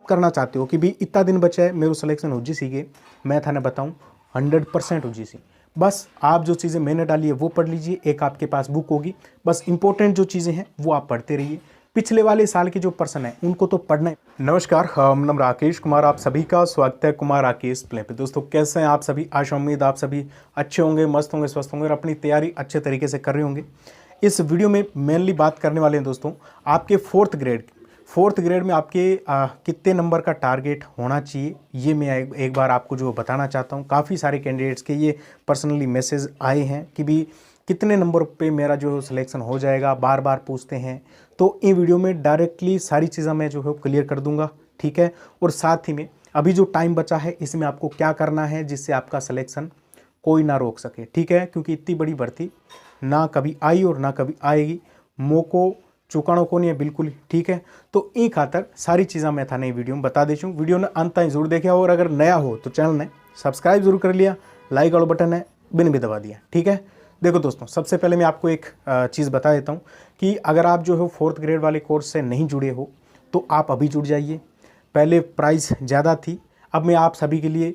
करना चाहते हो कि भाई इतना दिन बचा है मेरे सिलेक्शन हो जी सी के, मैं थाने बताऊँ 100% हो जी सी। बस आप जो चीज़ें मैंने डाली है वो पढ़ लीजिए, एक आपके पास बुक होगी, बस इंपॉर्टेंट जो चीज़ें हैं वो आप पढ़ते रहिए। पिछले वाले साल के जो पर्सन है उनको तो पढ़ना है। नमस्कार, हम नाम राकेश कुमार, आप सभी का स्वागत है कुमार राकेश प्ले पे। दोस्तों कैसे हैं आप सभी? आशा उम्मीद आप सभी अच्छे होंगे, मस्त होंगे, स्वस्थ होंगे और अपनी तैयारी अच्छे तरीके से कर रहे होंगे। इस वीडियो में मेनली बात करने वाले हैं दोस्तों आपके फोर्थ ग्रेड में आपके कितने नंबर का टारगेट होना चाहिए, ये मैं एक बार आपको जो बताना चाहता हूँ। काफ़ी सारे कैंडिडेट्स के ये पर्सनली मैसेज आए हैं कि भी कितने नंबर पे मेरा जो सिलेक्शन हो जाएगा, बार बार पूछते हैं। तो इन वीडियो में डायरेक्टली सारी चीज़ें मैं जो है क्लियर कर दूंगा, ठीक है। और साथ ही में अभी जो टाइम बचा है इसमें आपको क्या करना है जिससे आपका सिलेक्शन कोई ना रोक सके, ठीक है। क्योंकि इतनी बड़ी भर्ती ना कभी आई और ना कभी आएगी, मौको चुकाणों को नहीं है बिल्कुल, ठीक है। तो ई खातर सारी चीज़ें मैं थाने वीडियो में बता देती हूँ। वीडियो ने अंत तक जरूर देखा, और अगर नया हो तो चैनल ने सब्सक्राइब जरूर कर लिया, लाइक वाला बटन है बिन भी दबा दिया, ठीक है। देखो दोस्तों, सबसे पहले मैं आपको एक चीज़ बता देता हूँ कि अगर आप जो है फोर्थ ग्रेड वाले कोर्स से नहीं जुड़े हो तो आप अभी जुड़ जाइए। पहले प्राइस ज़्यादा थी, अब मैं आप सभी के लिए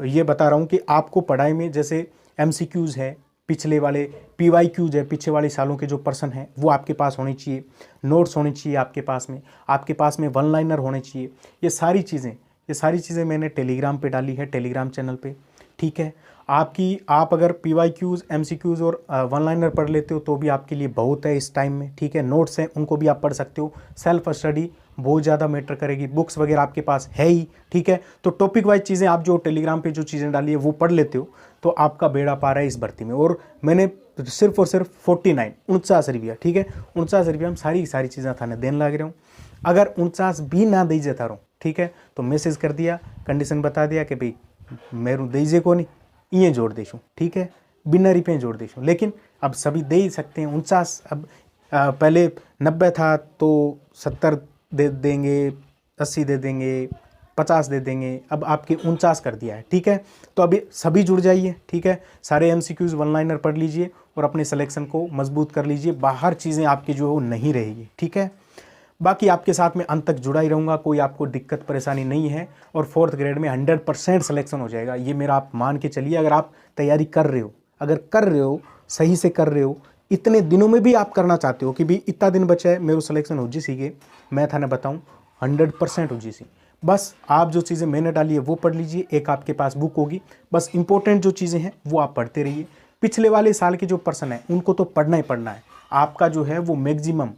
ये बता रहा हूँ कि आपको पढ़ाई में जैसे MCQs है, पिछले वाले PYQs है, पिछले वाले सालों के जो पर्सन हैं वो आपके पास होने चाहिए, नोट्स होने चाहिए आपके पास में वन लाइनर होने चाहिए। ये सारी चीज़ें मैंने टेलीग्राम पे डाली है, टेलीग्राम चैनल पे, ठीक है। आप अगर PYQs, MCQs और वन लाइनर पढ़ लेते हो तो भी आपके लिए बहुत है इस टाइम में, ठीक है। नोट्स हैं उनको भी आप पढ़ सकते हो। सेल्फ स्टडी बहुत ज़्यादा मैटर करेगी, बुक्स वगैरह आपके पास है ही, ठीक है। तो टॉपिक वाइज चीज़ें आप जो टेलीग्राम पे जो चीज़ें डाली है वो पढ़ लेते हो तो आपका बेड़ा पार है इस भर्ती में। और मैंने सिर्फ और सिर्फ 49 रुपया, ठीक है, 49 रुपया हम सारी चीज़ें थाने देने लग रहा हूँ। अगर 49 भी ना दे जाता रहो, ठीक है, तो मैसेज कर दिया, कंडीशन बता दिया कि भाई मेरू दीजिए को नहीं, ये जोड़ देशूँ, ठीक है, बिना रुपये जोड़ देशूँ। लेकिन अब सभी दे ही सकते हैं 49। अब पहले 90 था तो 70 दे देंगे, 80 दे देंगे, 50 दे देंगे, अब आपके 49 कर दिया है, ठीक है। तो अभी सभी जुड़ जाइए, ठीक है। सारे MCQs वन लाइनर पढ़ लीजिए और अपने सिलेक्शन को मजबूत कर लीजिए। बाहर चीज़ें आपकी जो है नहीं रहेगी, ठीक है। बाकी आपके साथ में अंत तक जुड़ा ही रहूँगा, कोई आपको दिक्कत परेशानी नहीं है। और फोर्थ ग्रेड में 100% सिलेक्शन हो जाएगा, ये मेरा आप मान के चलिए। अगर आप तैयारी कर रहे हो, सही से कर रहे हो, इतने दिनों में भी आप करना चाहते हो कि भी इतना दिन बचा है मेरे सिलेक्शन हो जी सी के, मैं थाने बताऊँ 100% हो जी सी। बस आप जो चीज़ें मैंने डाली है वो पढ़ लीजिए, एक आपके पास बुक होगी, बस इंपॉर्टेंट जो चीज़ें हैं वो आप पढ़ते रहिए। पिछले वाले साल के जो पर्सन है उनको तो पढ़ना ही पढ़ना है। आपका जो है वो मैक्सिमम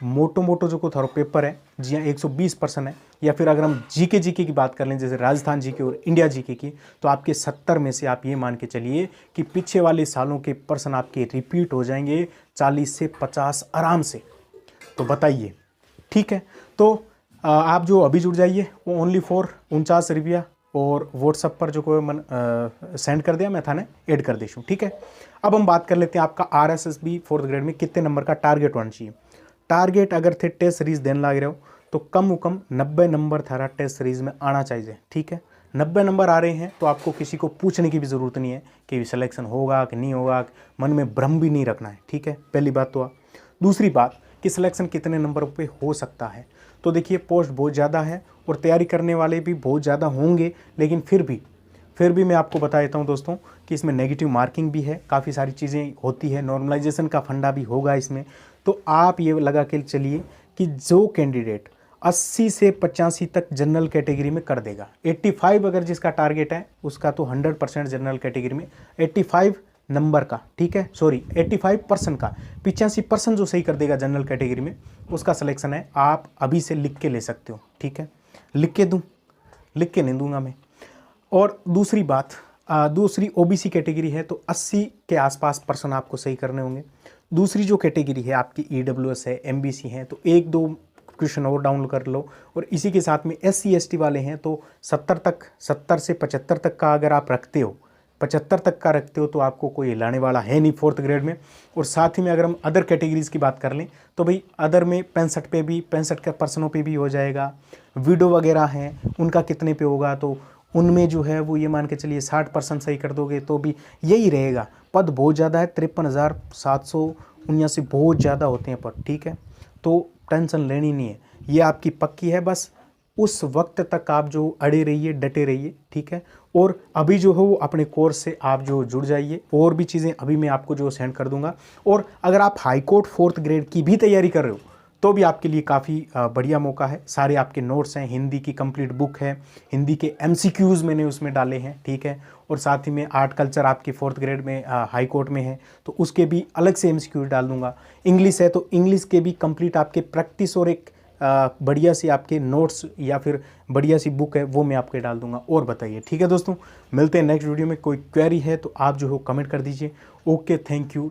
मोटो जो को थारो पेपर है जी 120% है। या फिर अगर हम जीके की बात कर लें, जैसे राजस्थान जीके और इंडिया जीके की, तो आपके 70 में से आप ये मान के चलिए कि पीछे वाले सालों के पर्सन आपके रिपीट हो जाएंगे 40 से 50 आराम से। तो बताइए, ठीक है। तो आप जो अभी जुड़ जाइए वो ओनली फॉर 49 रुपया, और व्हाट्सअप पर जो कोई सेंड कर दिया मैं थाने ऐड कर देशूँ, ठीक है। अब हम बात कर लेते हैं आपका RSSB फोर्थ ग्रेड में कितने नंबर का टारगेट होना चाहिए। टारगेट अगर थे टेस्ट सीरीज देने लग रहे हो तो कम 90 नंबर थारा टेस्ट सीरीज में आना चाहिए, ठीक है। 90 नंबर आ रहे हैं तो आपको किसी को पूछने की भी ज़रूरत नहीं है कि सिलेक्शन होगा कि नहीं होगा, मन में भ्रम भी नहीं रखना है, ठीक है। पहली बात तो दूसरी बात कि सिलेक्शन कितने नंबर पे हो सकता है। तो देखिए, पोस्ट बहुत ज़्यादा है और तैयारी करने वाले भी बहुत ज़्यादा होंगे, लेकिन फिर भी मैं आपको बता देता हूँ दोस्तों कि इसमें नेगेटिव मार्किंग भी है, काफ़ी सारी चीज़ें होती है, नॉर्मलाइजेशन का फंडा भी होगा इसमें। तो आप ये लगा के चलिए कि जो कैंडिडेट 80 से 85 तक जनरल कैटेगरी में कर देगा, 85 अगर जिसका टारगेट है उसका तो 100% जनरल कैटेगरी में 85 नंबर का, ठीक है, सॉरी 85% का, 85% जो सही कर देगा जनरल कैटेगरी में उसका सिलेक्शन है। आप अभी से लिख के ले सकते हो, ठीक है। लिख के नहीं दूंगा मैं। और दूसरी बात, दूसरी OBC कैटेगरी है तो 80 के आसपास पर्सन आपको सही करने होंगे। दूसरी जो कैटेगरी है आपकी EWS है, MBC है, तो 1-2 क्वेश्चन और डाउनलोड कर लो। और इसी के साथ में SC ST वाले हैं तो 70 से 75 तक का अगर आप रखते हो, 75 तक का रखते हो तो आपको कोई हिलाने वाला है नहीं फोर्थ ग्रेड में। और साथ ही में अगर हम अदर कैटेगरीज़ की बात कर लें तो भाई अदर में 65 के पर्सनों पे भी हो जाएगा। वीडियो वगैरह हैं उनका कितने पे होगा, तो उनमें जो है वो ये मान के चलिए 60% सही कर दोगे तो भी यही रहेगा। पद बहुत ज़्यादा है, 53,779 बहुत ज़्यादा होते हैं पद, ठीक है। तो टेंशन लेनी नहीं है, ये आपकी पक्की है। बस उस वक्त तक आप जो अड़े रहिए, डटे रहिए, ठीक है। और अभी जो हो वो अपने कोर्स से आप जो जुड़ जाइए, और भी चीज़ें अभी मैं आपको जो सेंड कर दूंगा। और अगर आप हाई कोर्ट 4th ग्रेड की भी तैयारी कर रहे हो तो भी आपके लिए काफ़ी बढ़िया मौका है। सारे आपके नोट्स हैं, हिंदी की कंप्लीट बुक है, हिंदी के MCQs मैंने उसमें डाले हैं, ठीक है। और साथ ही में आर्ट कल्चर आपके 4th ग्रेड में हाई कोर्ट में है तो उसके भी अलग से MCQs डाल दूंगा। इंग्लिश है तो इंग्लिश के भी कंप्लीट आपके प्रैक्टिस और एक बढ़िया सी आपके नोट्स या फिर बढ़िया सी बुक है वो मैं आपके डाल दूंगा। और बताइए, ठीक है दोस्तों, मिलते हैं नेक्स्ट वीडियो में। कोई क्वेरी है तो आप जो हो कमेंट कर दीजिए। Okay, thank you.